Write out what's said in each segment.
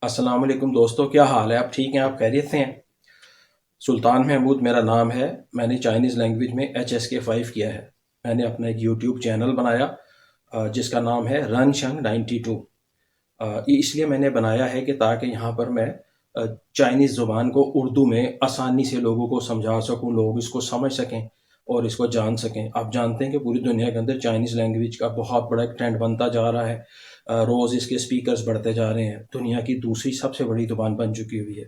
अस्सलाम वालेकुम दोस्तों, क्या हाल है? आप ठीक हैं? आप खैरियत से हैं? सुल्तान महमूद मेरा नाम है। मैंने चाइनीज़ लैंग्वेज में HSK 5 किया है। मैंने अपना एक यूट्यूब चैनल बनाया जिसका नाम है रनशंग 92। ये इसलिए मैंने बनाया है कि ताकि यहाँ पर मैं चाइनीज़ ज़ुबान को उर्दू में आसानी से लोगों को समझा सकूँ, लोग इसको समझ सकें और इसको जान सकें। आप जानते हैं कि पूरी दुनिया के अंदर चाइनीज़ लैंग्वेज का बहुत बड़ा एक ट्रेंड बनता जा रहा है। रोज़ इसके स्पीकर्स बढ़ते जा रहे हैं। दुनिया की दूसरी सबसे बड़ी ज़ुबान बन चुकी हुई है।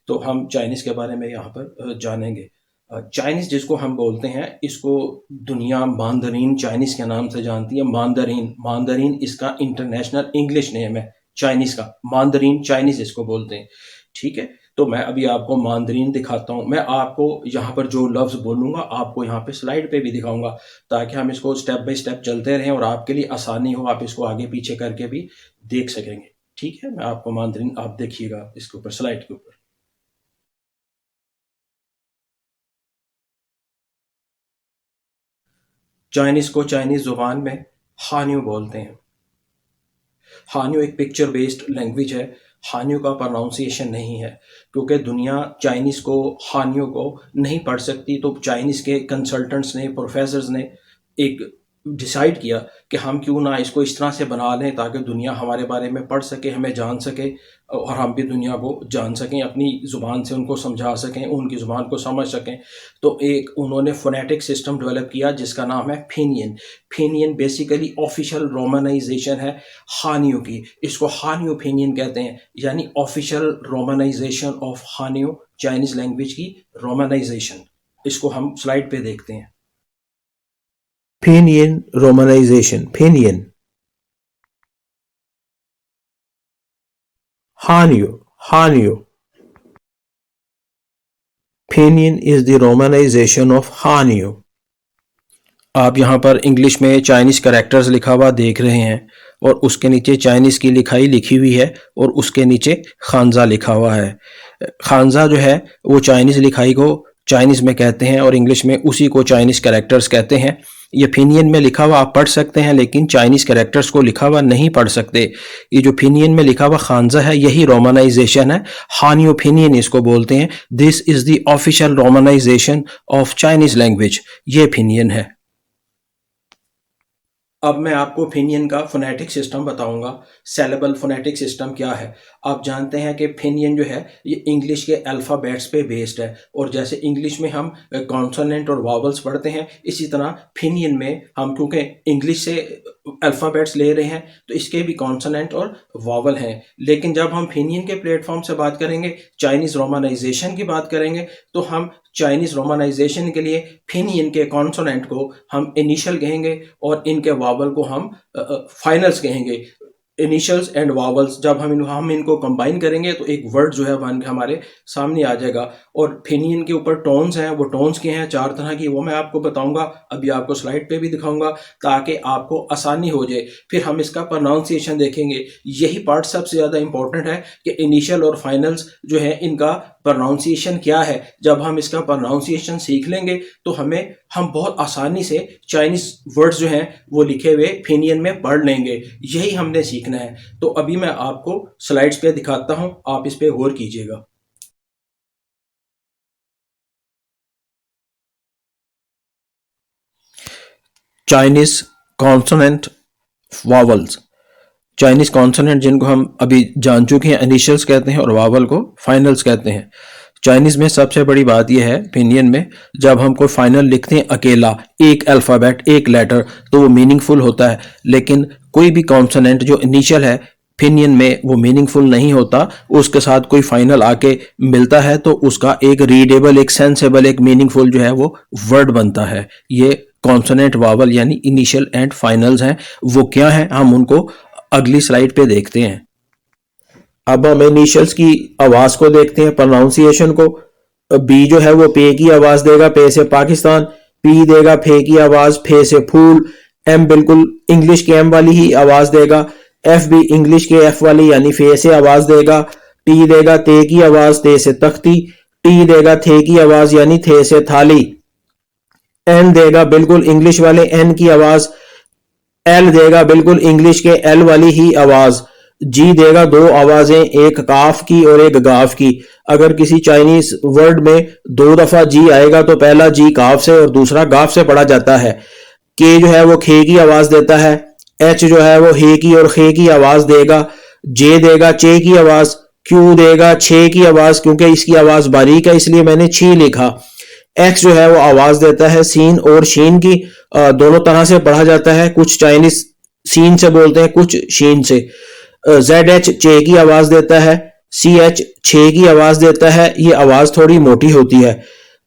तो हम चाइनीज़ के बारे में यहाँ पर जानेंगे। चाइनीज़ जिसको हम बोलते हैं, इसको दुनिया मांdarin चाइनीज़ के नाम से जानती है। मांdarin इसका इंटरनेशनल इंग्लिश नेम है चाइनीज़ का। मांdarin चाइनीज़ इसको बोलते हैं, ठीक है? तो मैं अभी आपको मांdarin दिखाता हूँ। मैं आपको यहाँ पर जो लफ्ज़ बोलूँगा आपको यहाँ पे स्लाइड पे भी दिखाऊँगा, ताकि हम इसको स्टेप बाय स्टेप चलते रहें और आपके लिए आसानी हो, आप इसको आगे पीछे करके भी देख सकेंगे, ठीक है? मैं आपको मांdarin आप देखिएगा इसके ऊपर स्लाइड के ऊपर। चाइनीज़ को चाइनीज़ ज़ुबान में हान्यू बोलते हैं। हान्यू एक पिक्चर बेस्ड लैंग्वेज है। हान्यू का प्रोनाउंसिएशन नहीं है, क्योंकि दुनिया चाइनीज़ को हान्यू को नहीं पढ़ सकती। तो चाइनीज़ के कंसल्टेंट्स ने, प्रोफेसर्स ने एक डिसाइड किया कि हम क्यों ना इसको इस तरह से बना लें ताकि दुनिया हमारे बारे में पढ़ सके, हमें जान सके और हम भी दुनिया को जान सकें, अपनी ज़ुबान से उनको समझा सकें, उनकी ज़ुबान को समझ सकें। तो एक उन्होंने फ़ोनेटिक सिस्टम डेवलप किया जिसका नाम है फिनियन। फिनियन बेसिकली ऑफिशियल रोमनाइजेशन है हान्यू की। इसको हान्यू फिनियन कहते हैं, यानी official romanization of हान्यू, Chinese language की रोमनाइजेशन। इसको हम स्लाइड पे देखते हैं। Pinyin romanization. Pinyin. Hanyu. Hanyu. Pinyin is the romanization of Hanyu. आप यहाँ पर इंग्लिश में चाइनीज़ करैक्टर्स लिखा हुआ देख रहे हैं और उसके नीचे चाइनीज़ की लिखाई लिखी हुई है और उसके नीचे खानजा लिखा हुआ है। खानजा जो है वो चाइनीज़ लिखाई को चाइनीज़ में कहते हैं और इंग्लिश में उसी को चाइनीज़ करैक्टर्स कहते हैं। ये फिनियन में लिखा हुआ आप पढ़ सकते हैं, लेकिन चाइनीज़ करैक्टर्स को लिखा हुआ नहीं पढ़ सकते। ये जो फिनियन में लिखा हुआ खानजा है, यही रोमनाइजेशन है। हान्यू फिनियन इसको बोलते हैं। This is the official romanization of Chinese language. ये फिनियन है। अब मैं आपको फिनियन का फोनेटिक सिस्टम बताऊंगा। सेलेबल फोनेटिक सिस्टम क्या है? आप जानते हैं कि फिनियन जो है ये इंग्लिश के अल्फ़ाबेट्स पे बेस्ड है, और जैसे इंग्लिश में हम कॉन्सोनेंट और वावल्स पढ़ते हैं, इसी तरह फिनियन में हम, क्योंकि इंग्लिश से अल्फ़ाबेट्स ले रहे हैं, तो इसके भी कॉन्सोनेंट और वावल हैं। लेकिन जब हम फिनियन के प्लेटफॉर्म से बात करेंगे, चाइनीज़ रोमनाइजेशन की बात करेंगे, तो हम चाइनीज़ रोमनाइजेशन के लिए फिनियन के कॉन्सोनेंट को हम इनिशियल कहेंगे और इनके वावल को हम फाइनल्स कहेंगे। इनिशियल्स एंड वावल्स जब हम इनको कंबाइन करेंगे तो एक वर्ड जो है बन के हमारे सामने आ जाएगा। और फिनियन के ऊपर टोन्स हैं, वो टोन्स के हैं 4 तरह की, वो मैं आपको बताऊंगा। अभी आपको स्लाइड पे भी दिखाऊंगा ताकि आपको आसानी हो जाए। फिर हम इसका प्रोनाउंसिएशन देखेंगे। यही पार्ट सबसे ज़्यादा इंपॉर्टेंट है कि इनिशियल और फाइनल्स जो है इनका प्रोनाउंसिएशन क्या है। जब हम इसका प्रोनाउंसिएशन सीख लेंगे तो हम बहुत आसानी से चाइनीज़ वर्ड्स जो हैं वो लिखे हुए फिनियन में पढ़ लेंगे। यही हमने सीखना है। तो अभी मैं आपको स्लाइड्स पे दिखाता हूं, आप इस पे गौर कीजिएगा। Chinese consonant vowels. Chinese consonant जिनको हम अभी जान चुके हैं, इनिशियल्स कहते हैं, और वावल को फाइनल्स कहते हैं। चाइनीज़ में सबसे बड़ी बात यह है फिनियन में, जब हम कोई फाइनल लिखते हैं अकेला, एक अल्फ़ाबेट, एक लेटर, तो वो मीनिंगफुल होता है। लेकिन कोई भी कॉन्सोनेंट जो इनिशियल है फिनियन में वो मीनिंगफुल नहीं होता। उसके साथ कोई फाइनल आके मिलता है तो उसका एक रीडेबल, एक सेंसेबल, एक मीनिंगफुल जो है वो वर्ड बनता है। ये कॉन्सोनेंट वावल यानी इनिशियल एंड फाइनल्स हैं। वो क्या है हम उनको अगली स्लाइड पे देखते हैं। अब हम इनिशियल्स की आवाज को देखते हैं, प्रोनाउंसिएशन को। बी जो है वो पे की आवाज देगा, पे से पाकिस्तान। पी देगा फे की आवाज, फे से फूल। एम बिल्कुल इंग्लिश के एम वाली ही आवाज देगा। एफ भी इंग्लिश के एफ वाली यानी फे से आवाज देगा। टी देगा ते की आवाज, ते से तख्ती। टी देगा थे की आवाज यानी थे से थाली। एन देगा बिल्कुल इंग्लिश वाले एन की आवाज। एल देगा बिल्कुल इंग्लिश के एल वाली ही आवाज। जी देगा दो आवाजें, एक काफ की और एक गाफ की। अगर किसी चाइनीज वर्ड में दो दफा जी आएगा तो पहला जी काफ से और दूसरा गाफ से पढ़ा जाता है। के जो है वो खे की आवाज देता है, एच जो है वो हे की और खे की आवाज देगा, जे देगा चे की आवाज, क्यू देगा छे की आवाज, क्योंकि इसकी आवाज बारीक है इसलिए मैंने छी लिखा। एक्स जो है वो आवाज देता है सीन और शीन की। दोनों तरह से पढ़ा जाता है, कुछ चाइनीज सीन से बोलते हैं, कुछ शीन से। जेड एच चे की आवाज देता है, सी एच छे की आवाज देता है, ये आवाज थोड़ी मोटी होती है।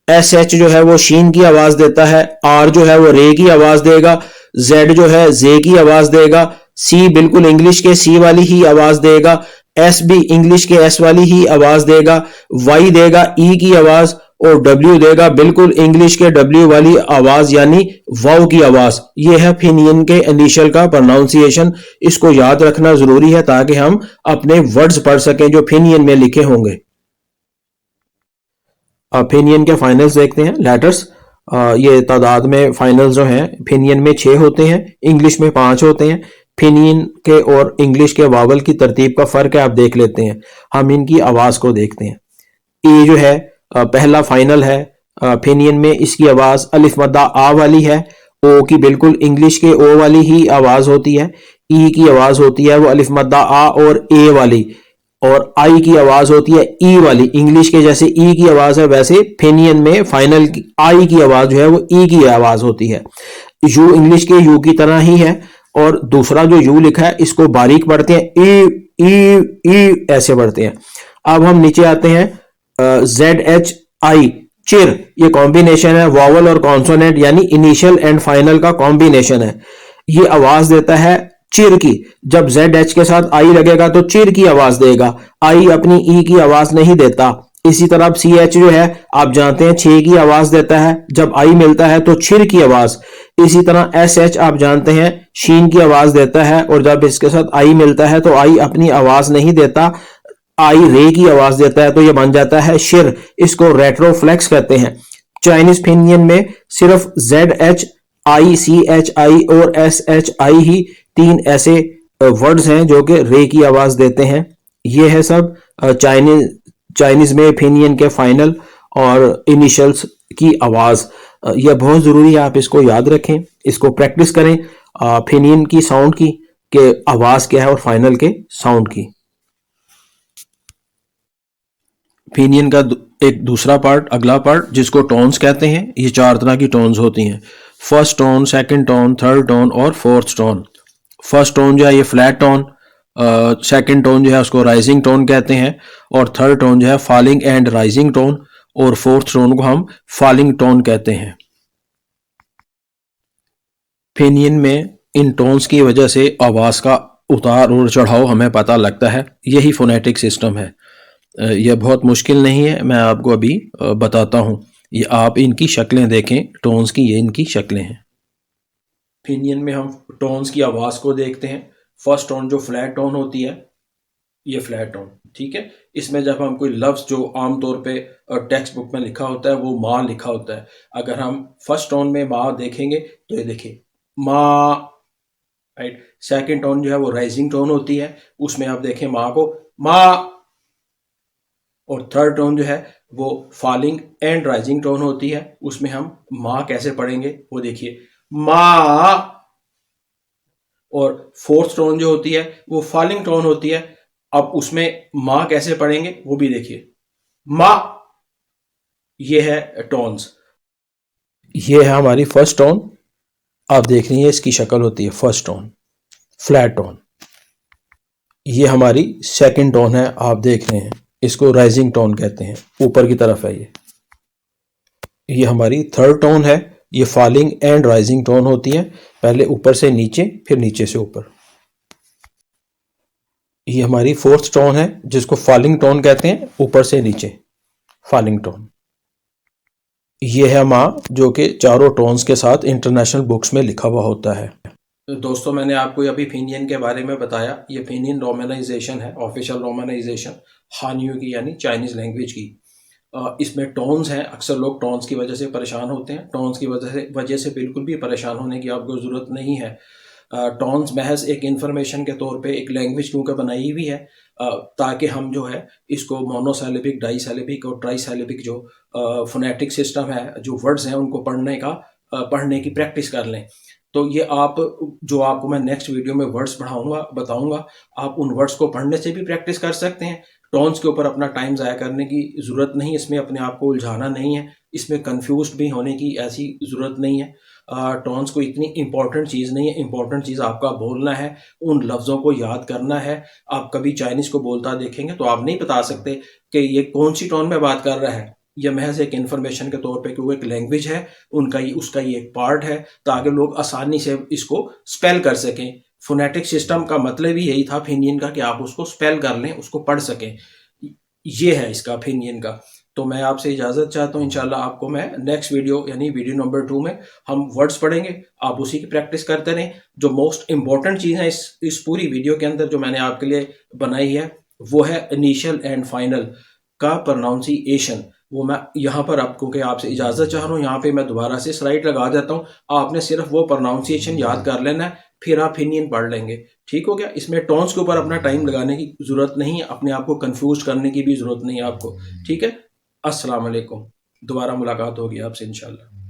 एस एच जो है वो शीन की आवाज देता है, आर जो है वो रे की आवाज देगा, जेड जो है जे की आवाज देगा, सी बिल्कुल इंग्लिश के सी वाली ही आवाज देगा, एस भी इंग्लिश के एस वाली ही आवाज देगा, वाई देगा ई की आवाज और डब्ल्यू देगा बिल्कुल इंग्लिश के डब्ल्यू वाली आवाज यानी वाव की आवाज। यह है फिनियन के इनिशियल का प्रोनाउंसिएशन। इसको याद रखना जरूरी है ताकि हम अपने वर्ड्स पढ़ सकें जो फिनियन में लिखे होंगे। फिनियन के फाइनल्स देखते हैं। लेटर्स, ये तादाद में फाइनल्स जो हैं फिनियन में 6 होते हैं, इंग्लिश में 5 होते हैं। फिनियन के और इंग्लिश के वावल की तरतीब का फर्क है, आप देख लेते हैं। हम इनकी आवाज को देखते हैं। ए जो है पहला फाइनल है फिनियन में, इसकी आवाज अलिफ मद्दा आ वाली है। ओ की बिल्कुल इंग्लिश के ओ वाली ही आवाज होती है। ई की आवाज होती है वो अलिफ मद्दा आ और ए वाली, और आई की आवाज होती है ई वाली। इंग्लिश के जैसे ई की आवाज है वैसे फिनियन में फाइनल की आई की आवाज जो है वो ई की आवाज होती है। यू इंग्लिश के यू की तरह ही है, और दूसरा जो यू लिखा है इसको बारीक पढ़ते हैं, ई ई ई ऐसे पढ़ते हैं। अब हम नीचे आते हैं, जेड एच आई चिर, ये कॉम्बिनेशन है वॉवल और कॉन्सोनेंट यानी इनिशियल एंड फाइनल का कॉम्बिनेशन है। ये आवाज देता है चिर की। जब जेड एच के साथ आई लगेगा तो चिर की आवाज देगा, आई अपनी ई की आवाज नहीं देता। इसी तरह सी एच जो है आप जानते हैं छे की आवाज देता है, जब आई मिलता है तो छिर की आवाज। इसी तरह एस एच आप जानते हैं शीन की आवाज देता है, और जब इसके साथ आई मिलता है तो आई अपनी आवाज नहीं देता, आई रे की आवाज देता है, तो यह बन जाता है शिर। इसको रेट्रोफ्लेक्स कहते हैं। चाइनीज फिनियन में सिर्फ Z H I, C H I और एस एच आई ही 3 ऐसे वर्ड्स हैं जो कि रे की आवाज देते हैं। ये है सब चाइनीज में फिनियन के फाइनल और इनिशियल्स की आवाज। यह बहुत जरूरी है, आप इसको याद रखें, इसको प्रैक्टिस करें फिनियन की साउंड की, कि आवाज क्या है और फाइनल के साउंड की। फिनियन का एक दूसरा पार्ट, अगला पार्ट जिसको टोन्स कहते हैं, ये 4 तरह की टोन्स होती हैं। First tone, second tone, third tone और फोर्थ टोन। फर्स्ट टोन जो है ये फ्लैट टोन, सेकंड टोन जो है उसको राइजिंग टोन कहते हैं, और थर्ड टोन जो है फॉलिंग एंड राइजिंग टोन, और फोर्थ टोन को हम फॉलिंग टोन कहते हैं। फिनियन में इन टोन्स की वजह से आवाज का उतार और चढ़ाव हमें पता लगता है, यही फोनेटिक सिस्टम है। यह बहुत मुश्किल नहीं है, मैं आपको अभी बताता हूँ। ये आप इनकी शक्लें देखें, टोन्स की ये इनकी शक्लें हैं। फिनियन में हम टोन्स की आवाज़ को देखते हैं। फर्स्ट टोन जो फ्लैट टोन होती है, ये फ्लैट टोन, ठीक है। इसमें जब हम कोई लफ्ज़ जो आमतौर पे टेक्स्ट बुक में लिखा होता है वो माँ लिखा होता है, अगर हम फर्स्ट टोन में माँ देखेंगे तो ये देखिए माँ, राइट। सेकंड टोन जो है वो राइजिंग टोन होती है, उसमें आप देखें माँ को माँ, और थर्ड टोन जो है वो फॉलिंग एंड राइजिंग टोन होती है, उसमें हम माँ कैसे पढ़ेंगे वो देखिए माँ। और फोर्थ टोन जो होती है वो फॉलिंग टोन होती है, अब उसमें माँ कैसे पढ़ेंगे वो भी देखिए माँ। ये है टोन्स। ये है हमारी फर्स्ट टोन, आप देख रही हैं इसकी शक्ल होती है फर्स्ट टोन, फ्लैट टोन। ये हमारी सेकंड टोन है, आप देख रहे हैं इसको राइजिंग टोन कहते हैं, ऊपर की तरफ है ये हमारी थर्ड टोन है, ये फॉलिंग एंड राइजिंग टोन होती है, पहले ऊपर से नीचे फिर नीचे से ऊपर। ये हमारी फोर्थ टोन है जिसको फॉलिंग टोन कहते हैं, ऊपर से नीचे फॉलिंग टोन। ये है माँ जो कि चारों टोन्स के साथ इंटरनेशनल बुक्स में लिखा हुआ होता है। तो दोस्तों मैंने आपको अभी फिनियन के बारे में बताया। ये फिनियन रोमनाइजेशन है, ऑफिशियल रोमनाइजेशन हानियू की यानी चाइनीज़ लैंग्वेज की। इसमें टोन्स हैं, अक्सर लोग टोन्स की वजह से परेशान होते हैं। टोन्स की वजह से बिल्कुल भी परेशान होने की आपको ज़रूरत नहीं है। टोन्स महज एक इंफॉर्मेशन के तौर पे एक लैंग्वेज क्योंकि बनाई हुई है ताकि हम जो है इसको मोनोसिलेबिक, डाइसिलेबिक और ट्राइसिलेबिक जो फोनेटिक सिस्टम है, जो वर्ड्स हैं उनको पढ़ने की प्रैक्टिस कर लें। तो ये आपको मैं नेक्स्ट वीडियो में वर्ड्स बताऊंगा, आप उन वर्ड्स को पढ़ने से भी प्रैक्टिस कर सकते हैं। टोन्स के ऊपर अपना टाइम ज़ाया करने की ज़रूरत नहीं, इसमें अपने आप को उलझाना नहीं है, इसमें कंफ्यूज्ड भी होने की ऐसी ज़रूरत नहीं है। टोन्स को इतनी इंपॉर्टेंट चीज़ नहीं है, इंपॉर्टेंट चीज़ आपका बोलना है, उन लफ्ज़ों को याद करना है। आप कभी चाइनीज़ को बोलता देखेंगे तो आप नहीं बता सकते कि ये कौन सी टोन में बात कर रहा है। यह महज एक इन्फॉर्मेशन के तौर पे कि वो एक लैंग्वेज है, उसका ये एक पार्ट है, ताकि लोग आसानी से इसको स्पेल कर सकें। फोनेटिक सिस्टम का मतलब ही यही था फिनियन का, कि आप उसको स्पेल कर लें, उसको पढ़ सकें। ये है इसका फिनियन का। तो मैं आपसे इजाज़त चाहता हूँ, इंशाल्लाह आपको मैं नेक्स्ट वीडियो यानी वीडियो नंबर 2 में हम वर्ड्स पढ़ेंगे, आप उसी की प्रैक्टिस करते रहें। जो मोस्ट इंपॉर्टेंट चीज़ है इस पूरी वीडियो के अंदर जो मैंने आपके लिए बनाई है, वो है इनिशियल एंड फाइनल का प्रोनाउंसिएशन। वो मैं यहाँ पर क्योंकि आपसे इजाज़त चाह रहा हूँ, यहाँ पे मैं दोबारा से स्लाइड लगा देता हूँ, आपने सिर्फ वो प्रोनाउंसिएशन याद कर लेना है, फिर आप फिनियन पढ़ लेंगे। ठीक हो गया? इसमें टोन्स के ऊपर अपना टाइम लगाने की ज़रूरत नहीं है, अपने आप को कंफ्यूज करने की भी ज़रूरत नहीं है आपको। ठीक है? अस्सलाम वालेकुम। दोबारा मुलाकात होगी आपसे इंशाल्लाह।